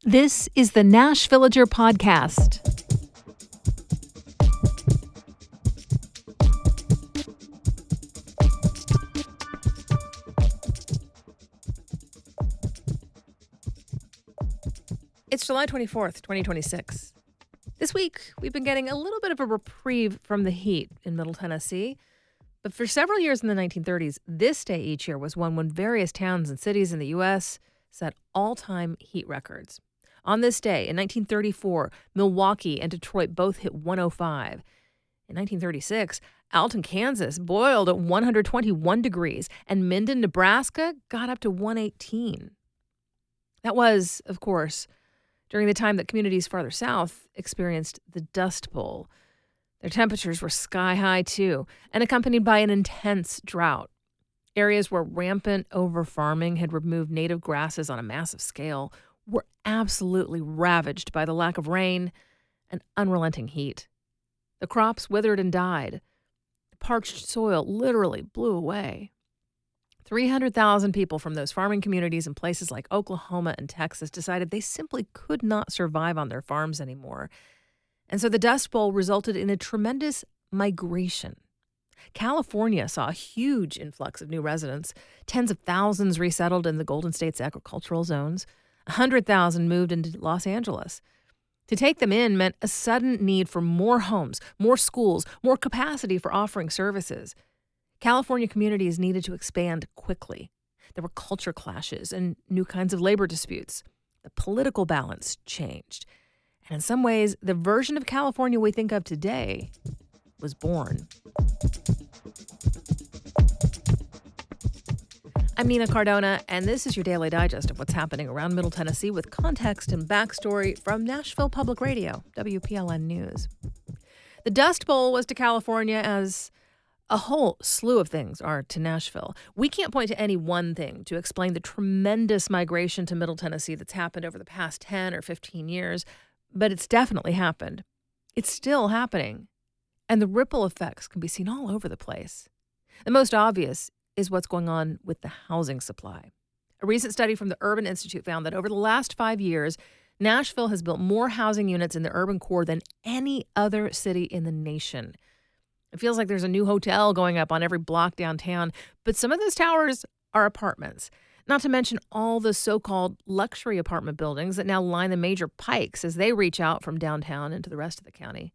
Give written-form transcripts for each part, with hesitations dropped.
This is the Nash Villager Podcast. It's July 24th, 2026. This week, we've been getting a little bit of a reprieve from the heat in Middle Tennessee. But for several years in the 1930s, this day each year was one when various towns and cities in the U.S. set all-time heat records. On this day, in 1934, Milwaukee and Detroit both hit 105. In 1936, Alton, Kansas boiled at 121 degrees, and Minden, Nebraska got up to 118. That was, of course, during the time that communities farther south experienced the Dust Bowl. Their temperatures were sky high, too, and accompanied by an intense drought. Areas where rampant over-farming had removed native grasses on a massive scale were absolutely ravaged by the lack of rain and unrelenting heat. The crops withered and died. The parched soil literally blew away. 300,000 people from those farming communities in places like Oklahoma and Texas decided they simply could not survive on their farms anymore. And so the Dust Bowl resulted in a tremendous migration. California saw a huge influx of new residents. Tens of thousands resettled in the Golden State's agricultural zones. 100,000 moved into Los Angeles. To take them in meant a sudden need for more homes, more schools, more capacity for offering services. California communities needed to expand quickly. There were culture clashes and new kinds of labor disputes. The political balance changed. And in some ways, the version of California we think of today was born. I'm Nina Cardona, and this is your daily digest of what's happening around Middle Tennessee with context and backstory from Nashville Public Radio, WPLN News. The Dust Bowl was to California as a whole slew of things are to Nashville. We can't point to any one thing to explain the tremendous migration to Middle Tennessee that's happened over the past 10 or 15 years, but it's definitely happened. It's still happening. And the ripple effects can be seen all over the place. The most obvious is what's going on with the housing supply. A recent study from the Urban Institute found that over the last 5 years, Nashville has built more housing units in the urban core than any other city in the nation. It feels like there's a new hotel going up on every block downtown, but some of those towers are apartments. Not to mention all the so-called luxury apartment buildings that now line the major pikes as they reach out from downtown into the rest of the county.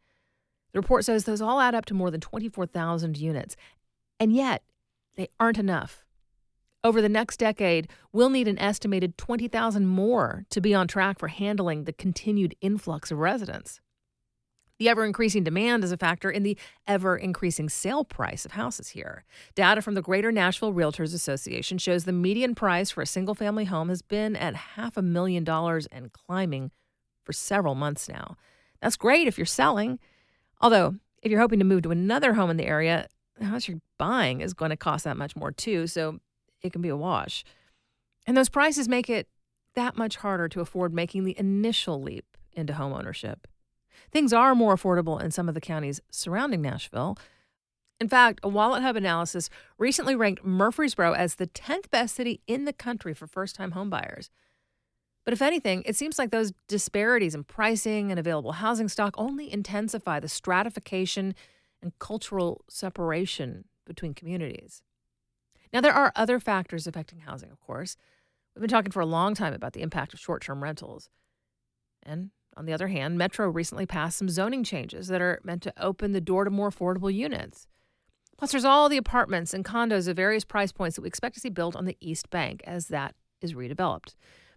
The report says those all add up to more than 24,000 units. And yet, they aren't enough. Over the next decade, we'll need an estimated 20,000 more to be on track for handling the continued influx of residents. The ever-increasing demand is a factor in the ever-increasing sale price of houses here. Data from the Greater Nashville Realtors Association shows the median price for a single-family home has been at $500,000 and climbing for several months now. That's great if you're selling. Although, if you're hoping to move to another home in the area, the house you're buying is going to cost that much more too, so it can be a wash. And those prices make it that much harder to afford making the initial leap into home ownership. Things are more affordable in some of the counties surrounding Nashville. In fact, a Wallet Hub analysis recently ranked Murfreesboro as the 10th best city in the country for first-time homebuyers. But if anything, it seems like those disparities in pricing and available housing stock only intensify the stratification and cultural separation between communities. Now, there are other factors affecting housing, of course. We've been talking for a long time about the impact of short-term rentals. And on the other hand, Metro recently passed some zoning changes that are meant to open the door to more affordable units. Plus, there's all the apartments and condos of various price points that we expect to see built on the East Bank as that is redeveloped.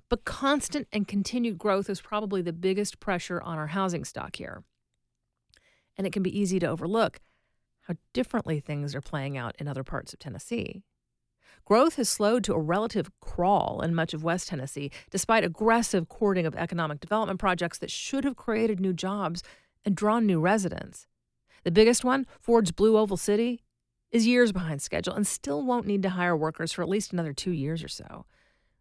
But constant and continued growth is probably the biggest pressure on our housing stock here. And it can be easy to overlook how differently things are playing out in other parts of Tennessee. Growth has slowed to a relative crawl in much of West Tennessee, despite aggressive courting of economic development projects that should have created new jobs and drawn new residents. The biggest one, Ford's Blue Oval City, is years behind schedule and still won't need to hire workers for at least another 2 years or so,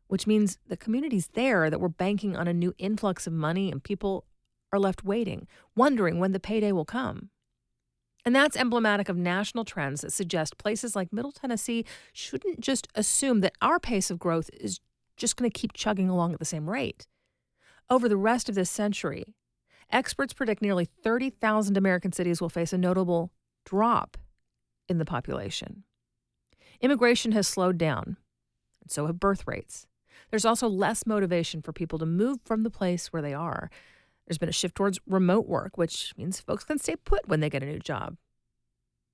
which means the communities there that were banking on a new influx of money and people are left waiting, wondering when the payday will come. And that's emblematic of national trends that suggest places like Middle Tennessee shouldn't just assume that our pace of growth is just going to keep chugging along at the same rate. Over the rest of this century, experts predict nearly 30,000 American cities will face a notable drop in the population. Immigration has slowed down, and so have birth rates. There's also less motivation for people to move from the place where they are. There's been a shift towards remote work, which means folks can stay put when they get a new job.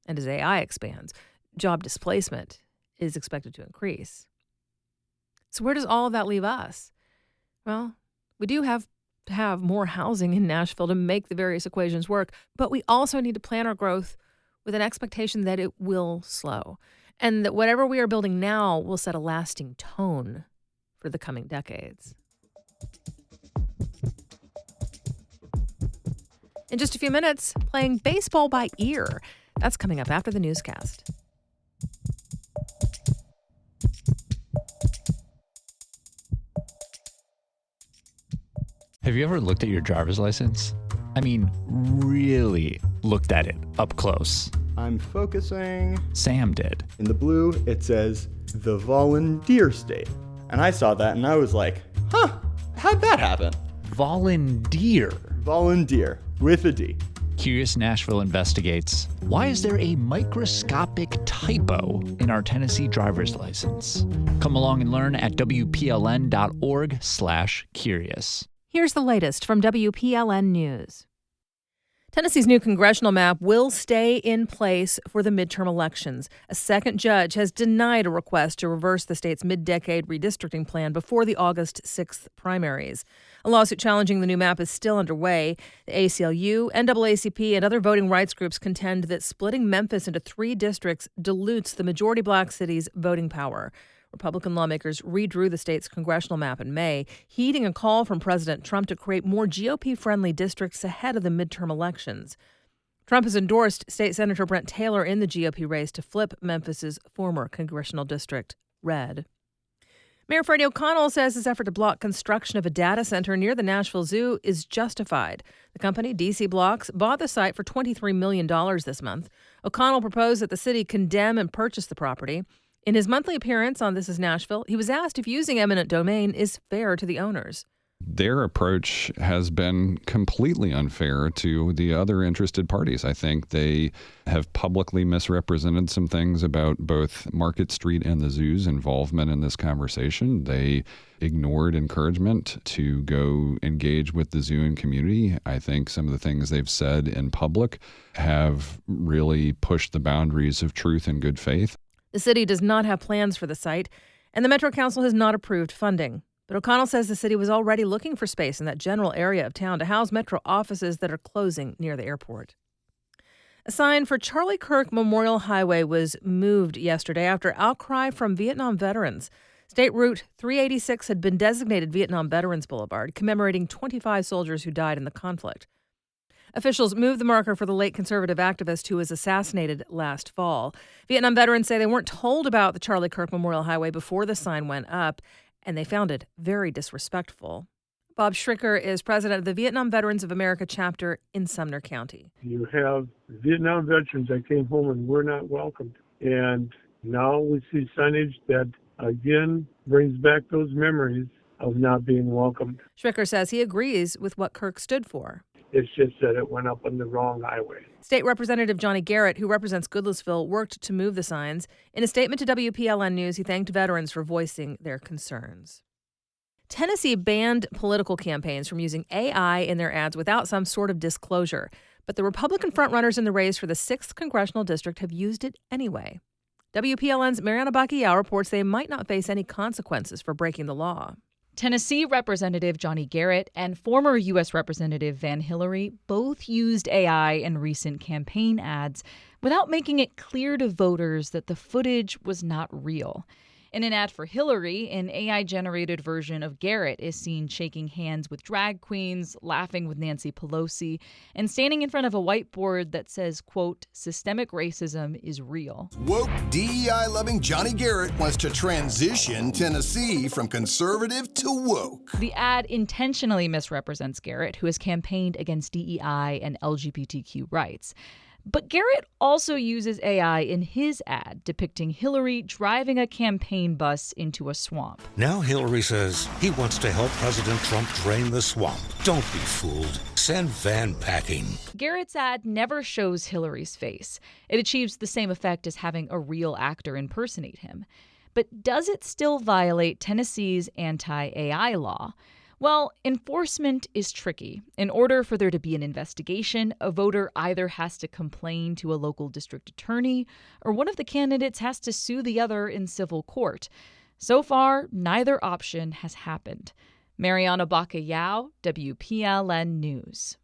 And as AI expands, job displacement is expected to increase. So where does all of that leave us? Well, we do have to have more housing in Nashville to make the various equations work, but we also need to plan our growth with an expectation that it will slow, and that whatever we are building now will set a lasting tone for the coming decades. In just a few minutes, playing baseball by ear. That's coming up after the newscast. Have you ever looked at your driver's license? I mean, really looked at it up close. I'm focusing. Sam did. In the blue, it says the volunteer state. And I saw that and I was like, how'd that happen? Volunteer. Volunteer, with a D. Curious Nashville investigates, why is there a microscopic typo in our Tennessee driver's license? Come along and learn at WPLN.org/curious. Here's the latest from WPLN News. Tennessee's new congressional map will stay in place for the midterm elections. A second judge has denied a request to reverse the state's mid-decade redistricting plan before the August 6th primaries. A lawsuit challenging the new map is still underway. The ACLU, NAACP, and other voting rights groups contend that splitting Memphis into 3 districts dilutes the majority black city's voting power. Republican lawmakers redrew the state's congressional map in May, heeding a call from President Trump to create more GOP-friendly districts ahead of the midterm elections. Trump has endorsed State Senator Brent Taylor in the GOP race to flip Memphis's former congressional district red. Mayor Freddie O'Connell says his effort to block construction of a data center near the Nashville Zoo is justified. The company, DC Blocks, bought the site for $23 million this month. O'Connell proposed that the city condemn and purchase the property. In his monthly appearance on This Is Nashville, he was asked if using eminent domain is fair to the owners. Their approach has been completely unfair to the other interested parties. I think they have publicly misrepresented some things about both Market Street and the zoo's involvement in this conversation. They ignored encouragement to go engage with the zoo and community. I think some of the things they've said in public have really pushed the boundaries of truth and good faith. The city does not have plans for the site, and the Metro Council has not approved funding. But O'Connell says the city was already looking for space in that general area of town to house Metro offices that are closing near the airport. A sign for Charlie Kirk Memorial Highway was moved yesterday after outcry from Vietnam veterans. State Route 386 had been designated Vietnam Veterans Boulevard, commemorating 25 soldiers who died in the conflict. Officials moved the marker for the late conservative activist who was assassinated last fall. Vietnam veterans say they weren't told about the Charlie Kirk Memorial Highway before the sign went up, and they found it very disrespectful. Bob Schricker is president of the Vietnam Veterans of America chapter in Sumner County. You have Vietnam veterans that came home and were not welcomed. And now we see signage that, again, brings back those memories of not being welcomed. Schricker says he agrees with what Kirk stood for. It's just that it went up on the wrong highway. State Representative Johnny Garrett, who represents Goodlettsville, worked to move the signs. In a statement to WPLN News, he thanked veterans for voicing their concerns. Tennessee banned political campaigns from using AI in their ads without some sort of disclosure. But the Republican frontrunners in the race for the 6th congressional district have used it anyway. WPLN's Mariana Bacchiao reports they might not face any consequences for breaking the law. Tennessee Representative Johnny Garrett and former U.S. Representative Van Hillary both used AI in recent campaign ads without making it clear to voters that the footage was not real. In an ad for Hillary, an AI-generated version of Garrett is seen shaking hands with drag queens, laughing with Nancy Pelosi, and standing in front of a whiteboard that says, quote, "Systemic racism is real." Woke, DEI-loving Johnny Garrett wants to transition Tennessee from conservative to woke. The ad intentionally misrepresents Garrett, who has campaigned against DEI and LGBTQ rights. But Garrett also uses AI in his ad depicting Hillary driving a campaign bus into a swamp. Now Hillary says he wants to help President Trump drain the swamp. Don't be fooled. Send Van packing. Garrett's ad never shows Hillary's face. It achieves the same effect as having a real actor impersonate him. But does it still violate Tennessee's anti-AI law? Well, enforcement is tricky. In order for there to be an investigation, a voter either has to complain to a local district attorney or one of the candidates has to sue the other in civil court. So far, neither option has happened. Mariana Bacallao, WPLN News.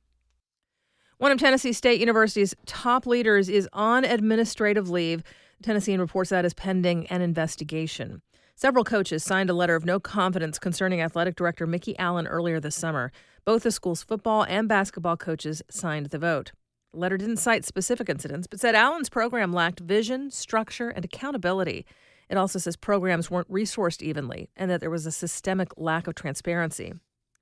One of Tennessee State University's top leaders is on administrative leave. The Tennessean reports that is pending an investigation. Several coaches signed a letter of no confidence concerning athletic director Mickey Allen earlier this summer. Both the school's football and basketball coaches signed the vote. The letter didn't cite specific incidents, but said Allen's program lacked vision, structure, and accountability. It also says programs weren't resourced evenly and that there was a systemic lack of transparency.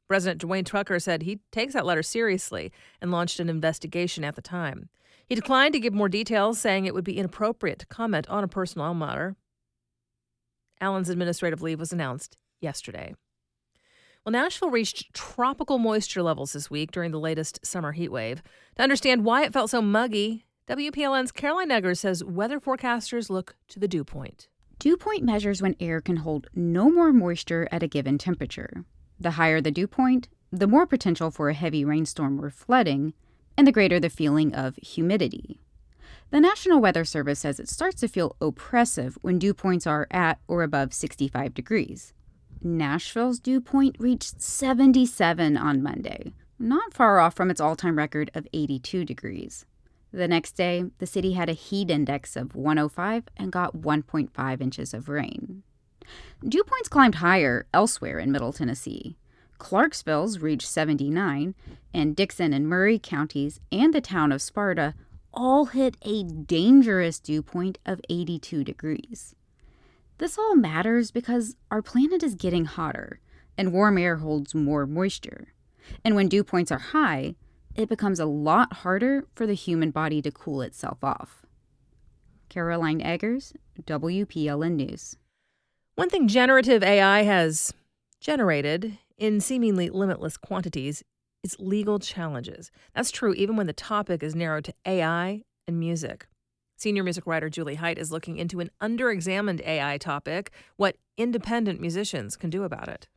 President Dwayne Tucker said he takes that letter seriously and launched an investigation at the time. He declined to give more details, saying it would be inappropriate to comment on a personnel matter. Allen's administrative leave was announced yesterday. Well, Nashville reached tropical moisture levels this week during the latest summer heat wave. To understand why it felt so muggy, WPLN's Caroline Eggers says weather forecasters look to the dew point. Dew point measures when air can hold no more moisture at a given temperature. The higher the dew point, the more potential for a heavy rainstorm or flooding, and the greater the feeling of humidity. The National Weather Service says it starts to feel oppressive when dew points are at or above 65 degrees. Nashville's dew point reached 77 on Monday, not far off from its all-time record of 82 degrees. The next day, the city had a heat index of 105 and got 1.5 inches of rain. Dew points climbed higher elsewhere in Middle Tennessee. Clarksville's reached 79, and Dixon and Murray counties and the town of Sparta all hit a dangerous dew point of 82 degrees. This all matters because our planet is getting hotter, and warm air holds more moisture. And when dew points are high, it becomes a lot harder for the human body to cool itself off. Caroline Eggers, WPLN News. One thing generative AI has generated in seemingly limitless quantities is legal challenges. That's true even when the topic is narrowed to AI and music. Senior music writer Julie Height is looking into an underexamined AI topic, what independent musicians can do about it.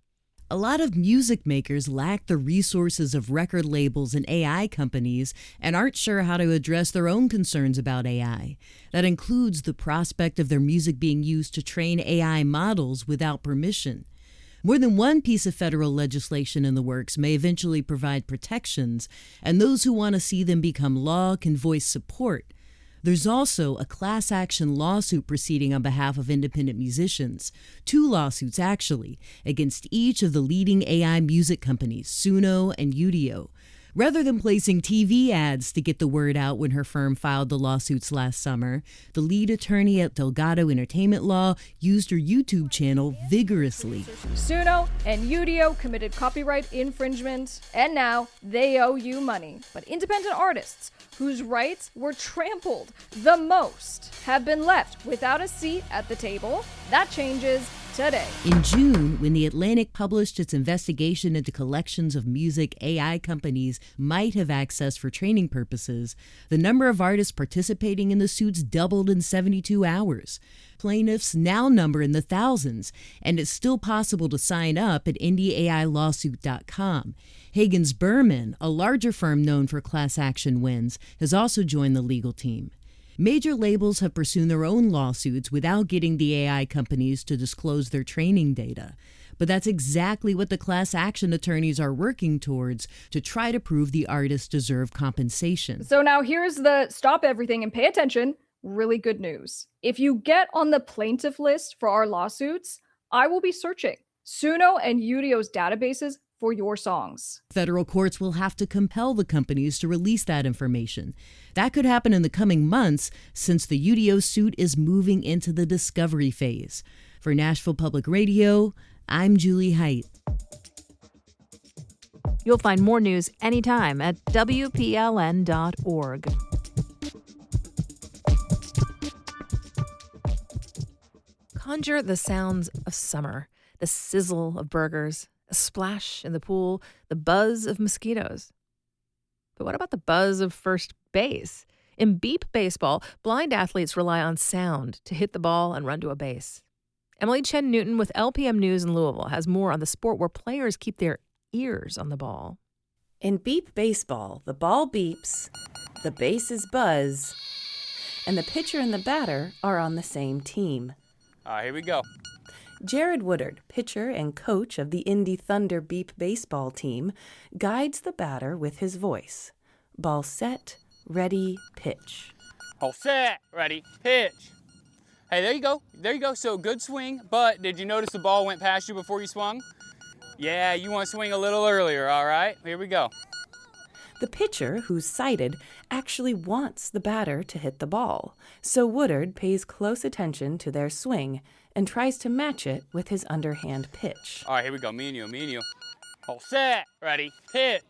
A lot of music makers lack the resources of record labels and AI companies and aren't sure how to address their own concerns about AI. That includes the prospect of their music being used to train AI models without permission. More than one piece of federal legislation in the works may eventually provide protections, and those who want to see them become law can voice support. There's also a class action lawsuit proceeding on behalf of independent musicians, 2 lawsuits actually, against each of the leading AI music companies, Suno and Udio. Rather than placing TV ads to get the word out when her firm filed the lawsuits last summer, the lead attorney at Delgado Entertainment Law used her YouTube channel vigorously. Suno and Udio committed copyright infringement, and now they owe you money. But independent artists whose rights were trampled the most have been left without a seat at the table. That changes today. In June, when The Atlantic published its investigation into collections of music AI companies might have accessed for training purposes, the number of artists participating in the suits doubled in 72 hours. Plaintiffs now number in the thousands, and it's still possible to sign up at indieailawsuit.com. Hagens Berman, a larger firm known for class action wins, has also joined the legal team. Major labels have pursued their own lawsuits without getting the AI companies to disclose their training data. But that's exactly what the class action attorneys are working towards to try to prove the artists deserve compensation. So now here's the stop everything and pay attention. Really good news. If you get on the plaintiff list for our lawsuits, I will be searching Suno and Udio's databases for your songs. Federal courts will have to compel the companies to release that information. That could happen in the coming months since the Udio suit is moving into the discovery phase. For Nashville Public Radio, I'm Julie Height. You'll find more news anytime at WPLN.org. Conjure the sounds of summer, the sizzle of burgers, a splash in the pool, the buzz of mosquitoes. But what about the buzz of first base? In beep baseball, blind athletes rely on sound to hit the ball and run to a base. Emily Chen Newton with LPM News in Louisville has more on the sport where players keep their ears on the ball. In beep baseball, the ball beeps, the bases buzz, and the pitcher and the batter are on the same team. All right, here we go. Jared Woodard, pitcher and coach of the Indy Thunder beep baseball team, guides the batter with his voice. Ball set, ready, pitch. All set, ready, pitch. Hey, there you go. There you go. So good swing, but did you notice the ball went past you before you swung? Yeah, you want to swing a little earlier, all right? Here we go. The pitcher, who's sighted, actually wants the batter to hit the ball, so Woodard pays close attention to their swing and tries to match it with his underhand pitch. All right, here we go. Me and you. All set, ready, pitch.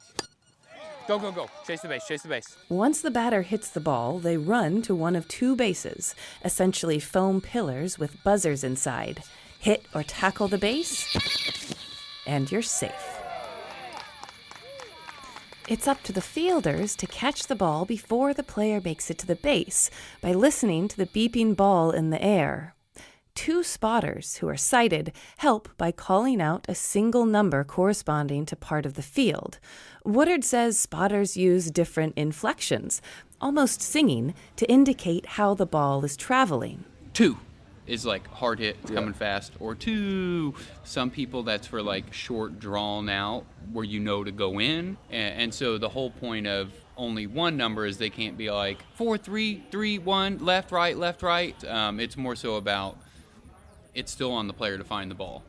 Go, go, go. Chase the base, chase the base. Once the batter hits the ball, they run to one of two bases, essentially foam pillars with buzzers inside. Hit or tackle the base, and you're safe. It's up to the fielders to catch the ball before the player makes it to the base by listening to the beeping ball in the air. Two spotters who are sighted help by calling out a single number corresponding to part of the field. Woodard says spotters use different inflections, almost singing, to indicate how the ball is traveling. 2 is like hard hit, coming fast, or 2. Some people, that's for like short drawn out where you know to go in. And so the whole point of only one number is they can't be like 4, 3, 3, 1, left, right, left, right. It's more so about it's still on the player to find the ball.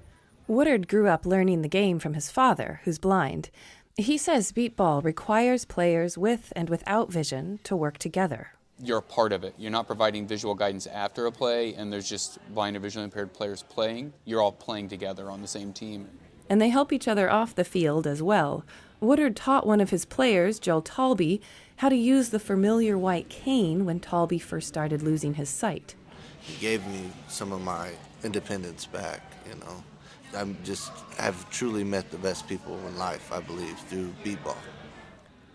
Woodard grew up learning the game from his father, who's blind. He says beep ball requires players with and without vision to work together. You're a part of it. You're not providing visual guidance after a play, and there's just blind or visually impaired players playing. You're all playing together on the same team. And they help each other off the field as well. Woodard taught one of his players, Joe Talby, how to use the familiar white cane when Talby first started losing his sight. He gave me some of my independence back, you know. I've truly met the best people in life, I believe, through beep ball.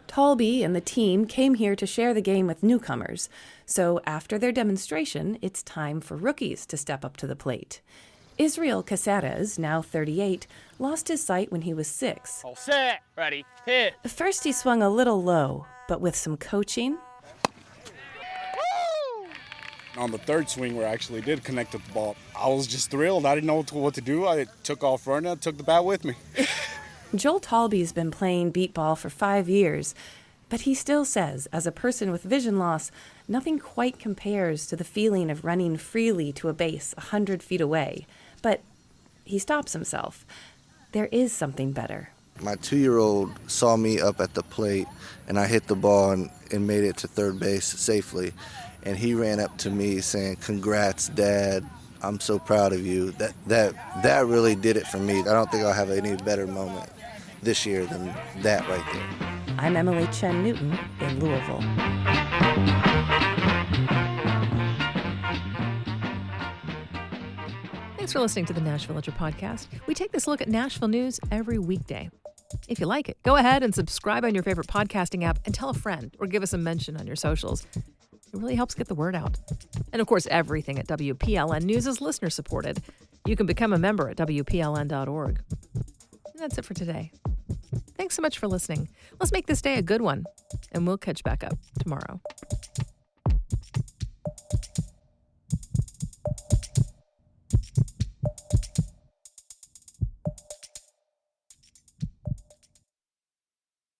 Talby and the team came here to share the game with newcomers. So after their demonstration, it's time for rookies to step up to the plate. Israel Caceres, now 38, lost his sight when he was 6. All set, ready, hit. First he swung a little low, but with some coaching. On the third swing where I actually did connect with the ball, I was just thrilled. I didn't know what to do. I took off running, I took the bat with me. Joel Talby's been playing beep ball for 5 years, but he still says, as a person with vision loss, nothing quite compares to the feeling of running freely to a base 100 feet away. But he stops himself. There is something better. My 2-year-old saw me up at the plate, and I hit the ball and made it to third base safely. And he ran up to me saying, "Congrats, Dad. I'm so proud of you." That really did it for me. I don't think I'll have any better moment this year than that right there. I'm Emily Chen Newton in Louisville. Thanks for listening to the Nashville Ledger podcast. We take this look at Nashville news every weekday. If you like it, go ahead and subscribe on your favorite podcasting app and tell a friend or give us a mention on your socials. It really helps get the word out. And of course, everything at WPLN News is listener supported. You can become a member at WPLN.org. And that's it for today. Thanks so much for listening. Let's make this day a good one, and we'll catch back up tomorrow.